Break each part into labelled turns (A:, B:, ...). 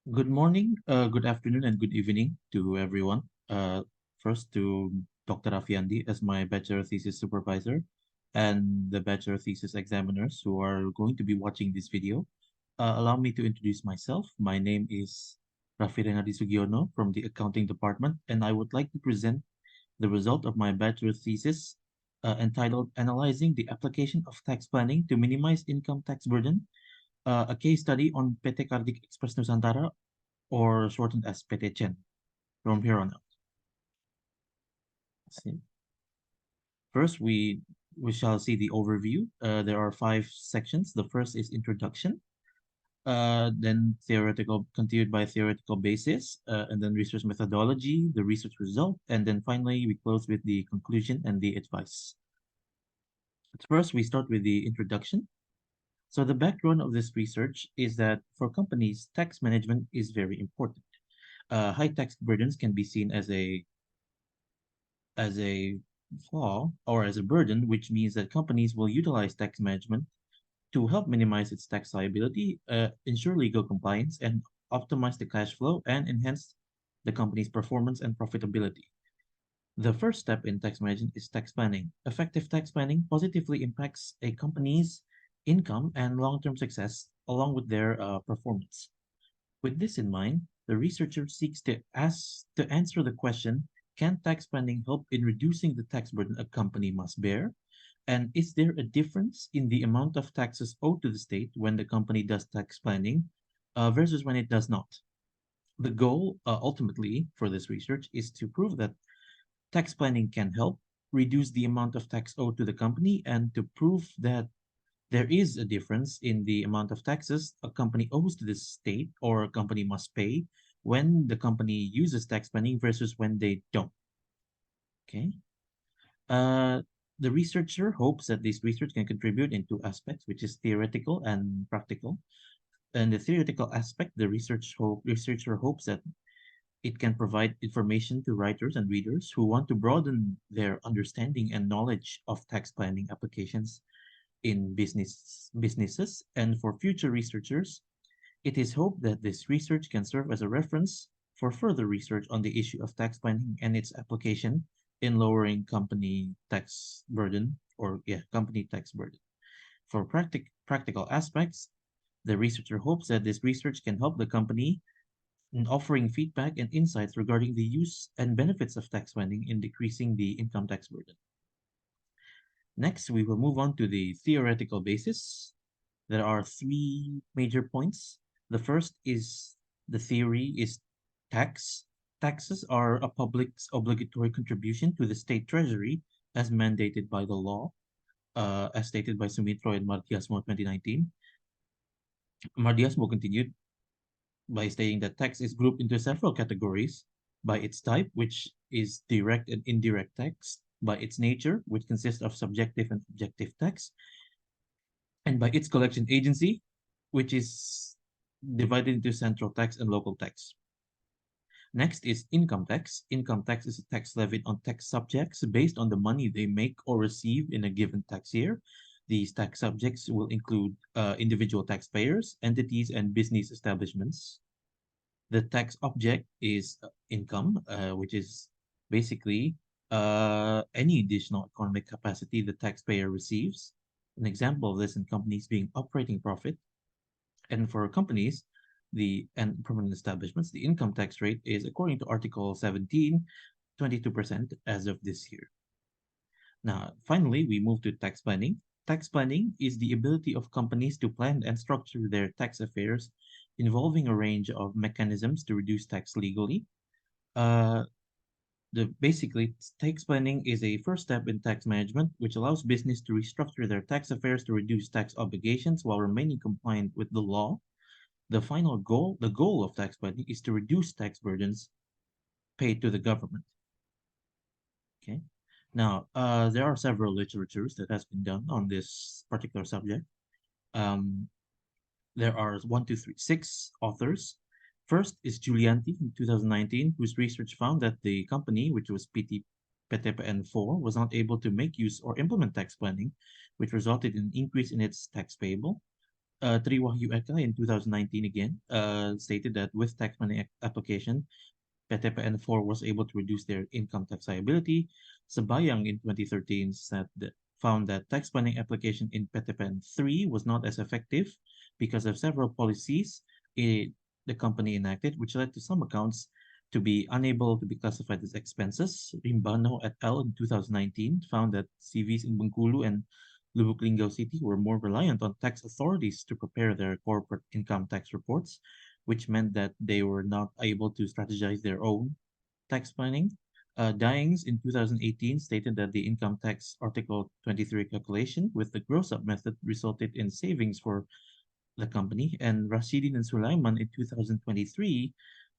A: Good morning, good afternoon, and good evening to everyone. First to Dr. Rafi Renardi as my bachelor thesis supervisor and the bachelor thesis examiners who are going to be watching this video. Allow me to introduce myself. My name is Rafi Renardi Sugiono from the accounting department, and I would like to present the result of my bachelor thesis entitled Analyzing the Application of Tax Planning to Minimize Income Tax Burden, a case study on PT Kardik Express Nusantara, or shortened as PTChen from here on out. See. First, we shall see the overview. There are five sections. The first is introduction, then theoretical, continued by theoretical basis, and then research methodology, the research result, and then finally we close with the conclusion and the advice. First, we start with the introduction. So the background of this research is that for companies, tax management is very important. High tax burdens can be seen as a flaw or as a burden, which means that companies will utilize tax management to help minimize its tax liability, ensure legal compliance, and optimize the cash flow and enhance the company's performance and profitability. The first step in tax management is tax planning. Effective tax planning positively impacts a company's income and long-term success along with their performance. With this in mind, the researcher seeks to answer the question, can tax planning help in reducing the tax burden a company must bear? And is there a difference in the amount of taxes owed to the state when the company does tax planning versus when it does not? The goal, ultimately, for this research is to prove that tax planning can help reduce the amount of tax owed to the company and to prove that there is a difference in the amount of taxes a company owes to the state or a company must pay when the company uses tax planning versus when they don't. Okay. Uh, the researcher hopes that this research can contribute in two aspects, which is theoretical and practical. And the theoretical aspect, the researcher hopes that it can provide information to writers and readers who want to broaden their understanding and knowledge of tax planning applications in businesses. And for future researchers, it is hoped that this research can serve as a reference for further research on the issue of tax planning and its application in lowering company tax burden or company tax burden. For practical aspects, the researcher hopes that this research can help the company in offering feedback and insights regarding the use and benefits of tax planning in decreasing the income tax burden. Next, we will move on to the theoretical basis. There are three major points. The first is the theory is tax. Taxes are a public's obligatory contribution to the state treasury as mandated by the law, as stated by Sumitro and Martiasmo 2019. Martiasmo continued by stating that tax is grouped into several categories by its type, which is direct and indirect tax, by its nature, which consists of subjective and objective tax, and by its collection agency, which is divided into central tax and local tax. Next is income tax. Income tax is a tax levied on tax subjects based on the money they make or receive in a given tax year. These tax subjects will include individual taxpayers, entities, and business establishments. The tax object is income, which is basically any additional economic capacity the taxpayer receives. An example of this in companies being operating profit. And for companies and permanent establishments, the income tax rate is, according to Article 17, 22% as of this year. Now, finally, we move to tax planning. Tax planning is the ability of companies to plan and structure their tax affairs involving a range of mechanisms to reduce tax legally. Uh, Basically, tax planning is a first step in tax management, which allows business to restructure their tax affairs to reduce tax obligations while remaining compliant with the law. The goal of tax planning is to reduce tax burdens paid to the government. Okay. Now, there are several literatures that has been done on this particular subject. Um, there are one, two, three, six authors. First is Giulianti in 2019, whose research found that the company, which was PTPN4, was not able to make use or implement tax planning, which resulted in an increase in its tax payable. Tri Wahyu Eka in 2019 again stated that with tax planning application, PTPN 4 was able to reduce their income tax liability. Sabayang in 2013 found that tax planning application in PTPN 3 was not as effective because of several policies the company enacted, which led to some accounts to be unable to be classified as expenses. Rimbano et al. In 2019 found that CVs in Bengkulu and Lubuk Linggau City were more reliant on tax authorities to prepare their corporate income tax reports, which meant that they were not able to strategize their own tax planning. Dyings in 2018 stated that the income tax Article 23 calculation with the gross up method resulted in savings for the company. And Rashidin and Sulaiman in 2023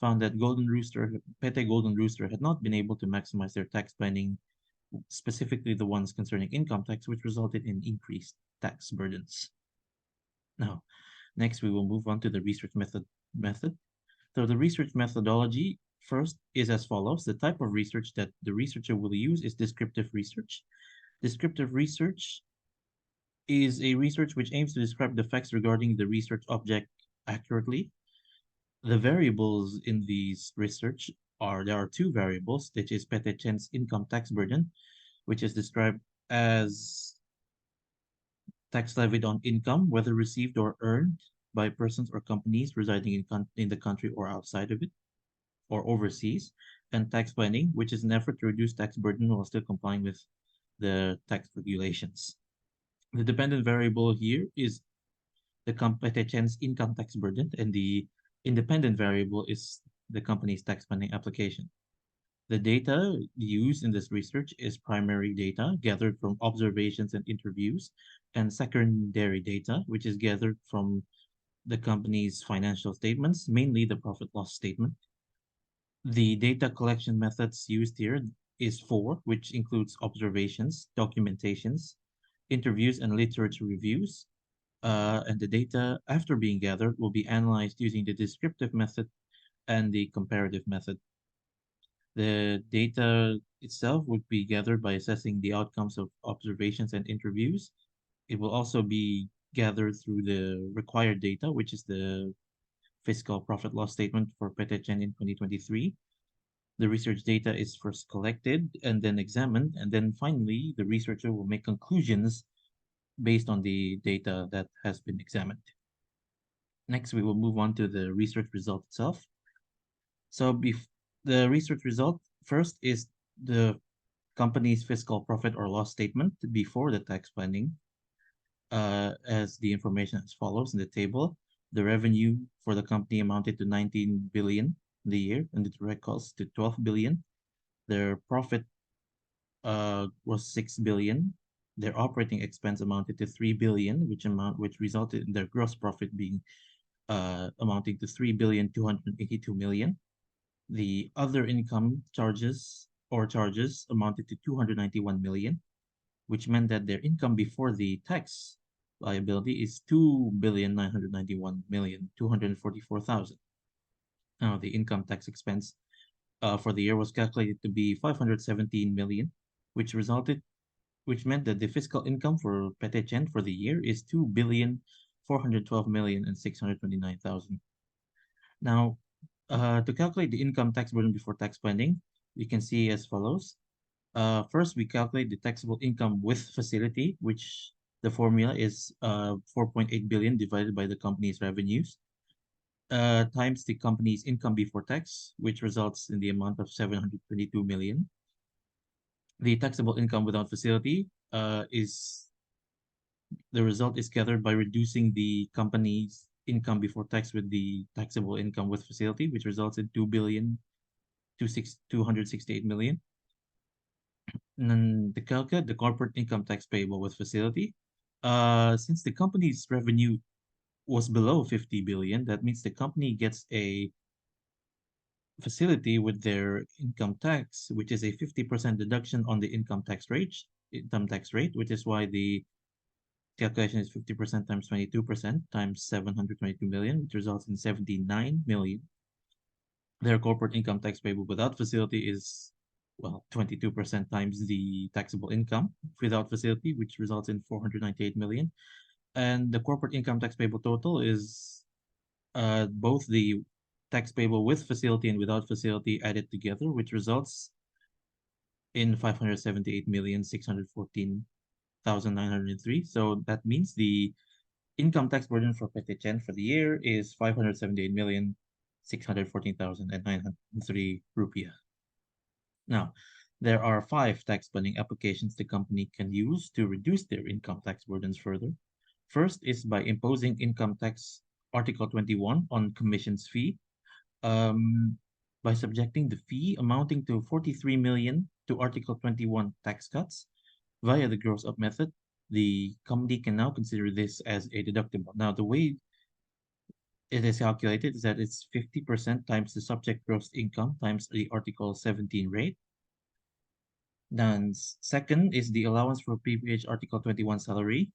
A: found that Pete Golden Rooster had not been able to maximize their tax planning, specifically the ones concerning income tax, which resulted in increased tax burdens. Now, next we will move on to the research method. So the research methodology first is as follows. The type of research that the researcher will use is descriptive research. Descriptive research is a research which aims to describe the facts regarding the research object accurately. The variables in these research there are two variables, which is Pete Chen's income tax burden, which is described as tax levied on income, whether received or earned by persons or companies residing in the country or outside of it, or overseas, and tax planning, which is an effort to reduce tax burden while still complying with the tax regulations. The dependent variable here is the competent's income tax burden, and the independent variable is the company's tax planning application. The data used in this research is primary data gathered from observations and interviews, and secondary data, which is gathered from the company's financial statements, mainly the profit loss statement. The data collection methods used here is four, which includes observations, documentations, interviews, and literature reviews. And the data, after being gathered, will be analyzed using the descriptive method and the comparative method. The data itself would be gathered by assessing the outcomes of observations and interviews. It will also be gathered through the required data, which is the fiscal profit loss statement for Petechen in 2023. The research data is first collected and then examined, and then finally, the researcher will make conclusions based on the data that has been examined. Next, we will move on to the research result itself. So the research result first is the company's fiscal profit or loss statement before the tax planning, as the information as follows in the table. The revenue for the company amounted to 19 billion in the year, and the direct costs to 12 billion. Their profit was 6 billion. Their operating expense amounted to 3 billion, which resulted in their gross profit being amounting to 3,282 million. The other income charges amounted to 291 million, which meant that their income before the tax liability is 2,991,244,000. Now, the income tax expense for the year was calculated to be 517 million, which meant that the fiscal income for Petechen for the year is 2,412,629,000. Now, to calculate the income tax burden before tax planning, we can see as follows. First, we calculate the taxable income with facility, which the formula is 4.8 billion divided by the company's revenues, times the company's income before tax, which results in the amount of 722 million. The taxable income without facility the result is gathered by reducing the company's income before tax with the taxable income with facility, which results in 2,268 million. And then the corporate income tax payable with facility. Since the company's revenue was below 50 billion, that means the company gets a facility with their income tax, which is a 50% deduction on the income tax rate, which is why the calculation is 50% times 22% times 722 million, which results in 79 million. Their corporate income tax payable without facility is, 22% times the taxable income without facility, which results in 498 million. And the corporate income tax payable total is both the tax payable with facility and without facility added together, which results in 578,614,903. So that means the income tax burden for Petichen for the year is 578,614,903 rupiah. Now, there are five tax planning applications the company can use to reduce their income tax burdens further. First is by imposing income tax Article 21 on commissions fee, um, by subjecting the fee amounting to 43 million to Article 21 tax cuts via the gross up method. The company can now consider this as a deductible. Now, the way it is calculated is that it's 50% times the subject gross income times the Article 17 rate. Then second is the allowance for PPH Article 21 salary.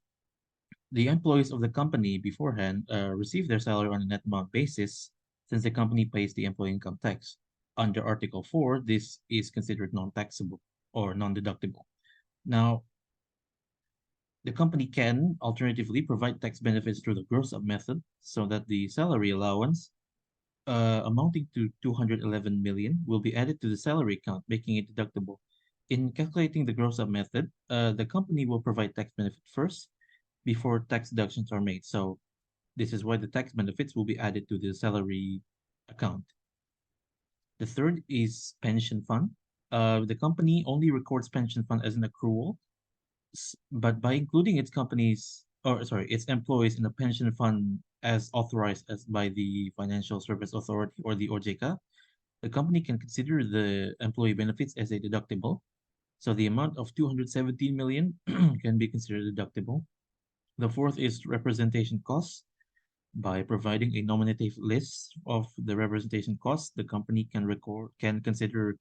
A: The employees of the company beforehand receive their salary on a net amount basis since the company pays the employee income tax. Under Article 4, this is considered non-taxable or non-deductible. Now, the company can alternatively provide tax benefits through the gross up method so that the salary allowance amounting to 211 million will be added to the salary account, making it deductible. In calculating the gross up method, the company will provide tax benefit first before tax deductions are made. So this is why the tax benefits will be added to the salary account. The third is pension fund. The company only records pension fund as an accrual, but by including its employees in a pension fund as authorized as by the Financial Service Authority or the OJK, the company can consider the employee benefits as a deductible. So the amount of 217 million can be considered deductible. The fourth is representation costs. By providing a nominative list of the representation costs, the company can consider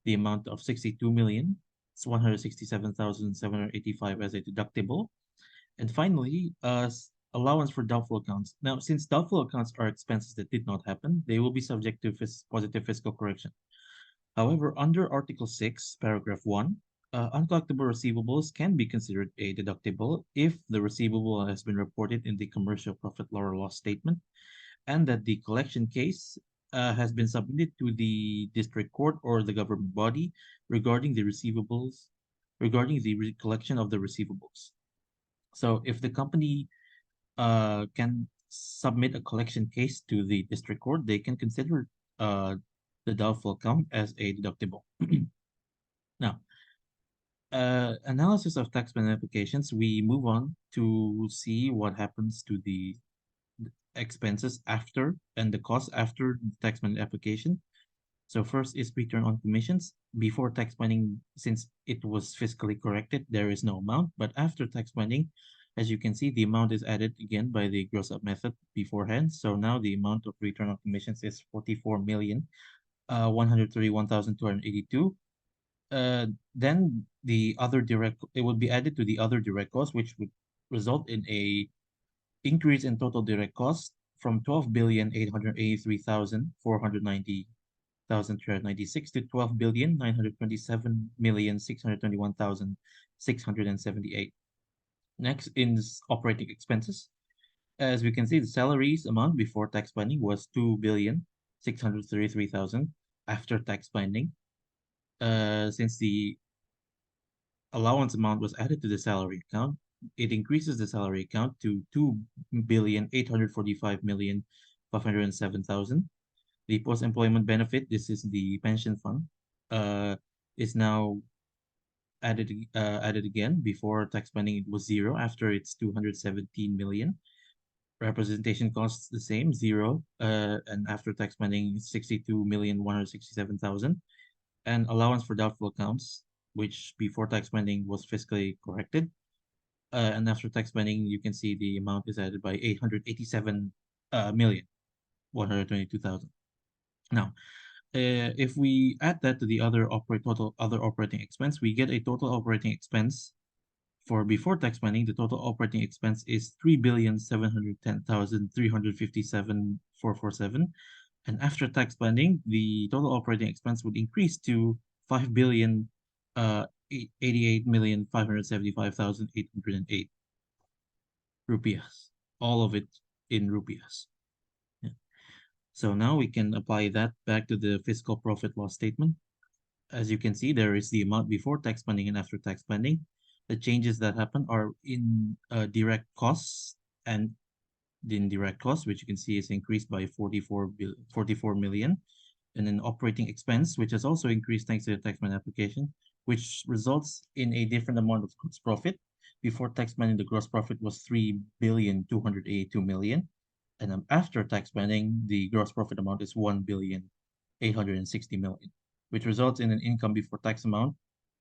A: the amount of 62 million, it's 167,785 as a deductible. And finally, allowance for doubtful accounts. Now, since doubtful accounts are expenses that did not happen, they will be subject to positive fiscal correction. However, under Article 6, Paragraph 1, uncollectible receivables can be considered a deductible if the receivable has been reported in the commercial profit or loss statement and that the collection case has been submitted to the district court or the government body regarding the receivables, regarding the collection of the receivables. So if the company can submit a collection case to the district court, they can consider uh, the doubtful account as a deductible. Now, analysis of tax benefit applications, we move on to see what happens to the expenses after and the cost after the tax benefit application. So first is return on commissions. Before tax planning, since it was fiscally corrected, there is no amount. But after tax planning, as you can see, the amount is added again by the gross up method beforehand. So now the amount of return on commissions is 44 million, 131,282. Then it would be added to the other direct costs, which would result in a increase in total direct costs from 12,883,490,396 to 12,927,621,678. Next is operating expenses. As we can see, the salaries amount before tax planning was 2,633,000 after tax planning. Since the allowance amount was added to the salary account, it increases the salary account to 2,845,507,000. The post-employment benefit, this is the pension fund, is now added again. Before tax planning, it was zero. After it's 217 million. Representation costs the same, zero. And after tax planning, 62,167,000. And allowance for doubtful accounts, which before tax planning was fiscally corrected. And after tax planning, you can see the amount is added by 887 million, 122,000. Now, if we add that to the other operating expense, we get a total operating expense for before tax planning. The total operating expense is 3,710,357,447, and after tax planning, the total operating expense would increase to 5,000,000 88,575,808. rupiahs, all of it in rupiahs. Yeah. So now we can apply that back to the fiscal profit loss statement. As you can see, there is the amount before tax spending and after tax spending. The changes that happen are in direct costs and the indirect costs, which you can see is increased by 44 million, and an operating expense, which has also increased thanks to the taxman application, which results in a different amount of gross profit. Before tax spending, the gross profit was 3,282 million, and after tax spending, the gross profit amount is 1,860 million, which results in an income before tax amount,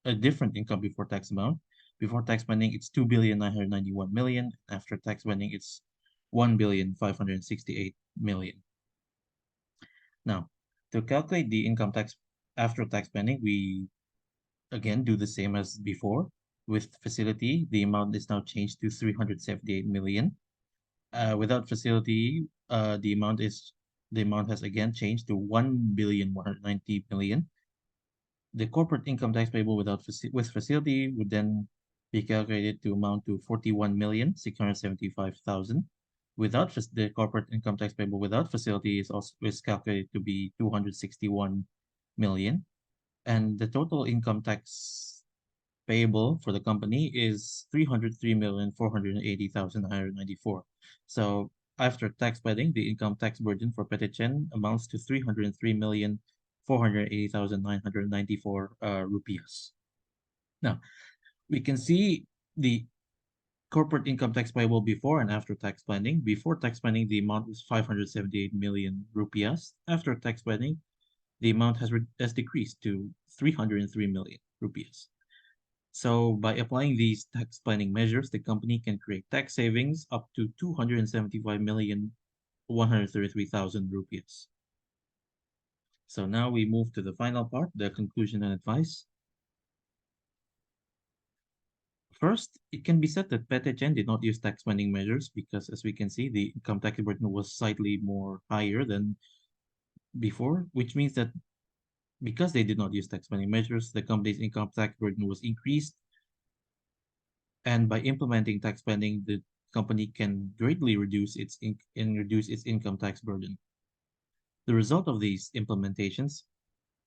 A: a different income before tax amount. Before tax spending, it's 2,991 million. After tax spending, it's 1,568 million. Now, to calculate the income tax after tax spending, we again do the same as before. With facility, the amount is now changed to 378 million. Without facility, the amount has again changed to 1,190 million. The corporate income tax payable with facility would then be calculated to amount to 41,675,000. The corporate income tax payable without facility is calculated to be 261 million, and the total income tax payable for the company is 303,480,994. So after tax padding, the income tax burden for Petichen amounts to 303,480,994 rupees. Now, we can see the corporate income tax payable before and after tax planning. Before tax planning, the amount is 578 million rupiahs. After tax planning, the amount has decreased to 303 million rupees. So by applying these tax planning measures, the company can create tax savings up to 275,133,000 rupees. So now we move to the final part, the conclusion and advice. First, it can be said that Petechen did not use tax planning measures because, as we can see, the income tax burden was slightly more higher than before, which means that because they did not use tax planning measures, the company's income tax burden was increased. And by implementing tax planning, the company can greatly reduce its income tax burden. The result of these implementations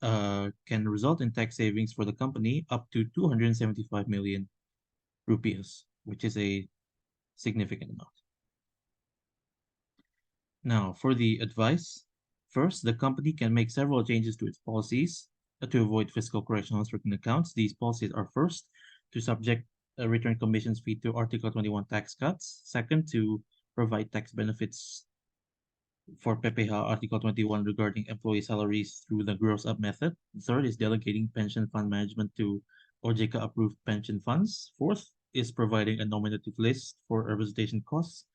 A: can result in tax savings for the company up to 275 million rupees, which is a significant amount. Now, for the advice, first, the company can make several changes to its policies to avoid fiscal correction on certain accounts. These policies are first, to subject a return commissions fee to Article 21 tax cuts. Second, to provide tax benefits for PPH Article 21 regarding employee salaries through the gross up method. Third is delegating pension fund management to OJK approved pension funds. Fourth is providing a nominative list for representation costs.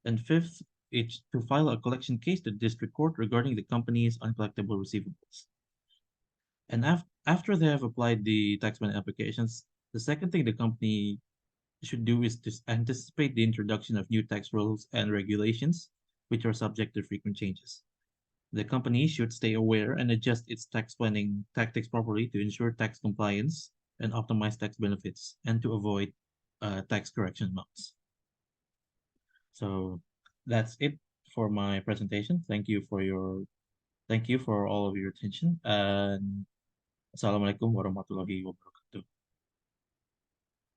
A: And fifth, it's to file a collection case to district court regarding the company's uncollectible receivables. And after they have applied the taxman applications, the second thing the company should do is to anticipate the introduction of new tax rules and regulations, which are subject to frequent changes. The company should stay aware and adjust its tax planning tactics properly to ensure tax compliance and optimize tax benefits and to avoid tax correction amounts. So that's it for my presentation. Thank you for all of your attention, and assalamualaikum warahmatullahi wabarakatuh.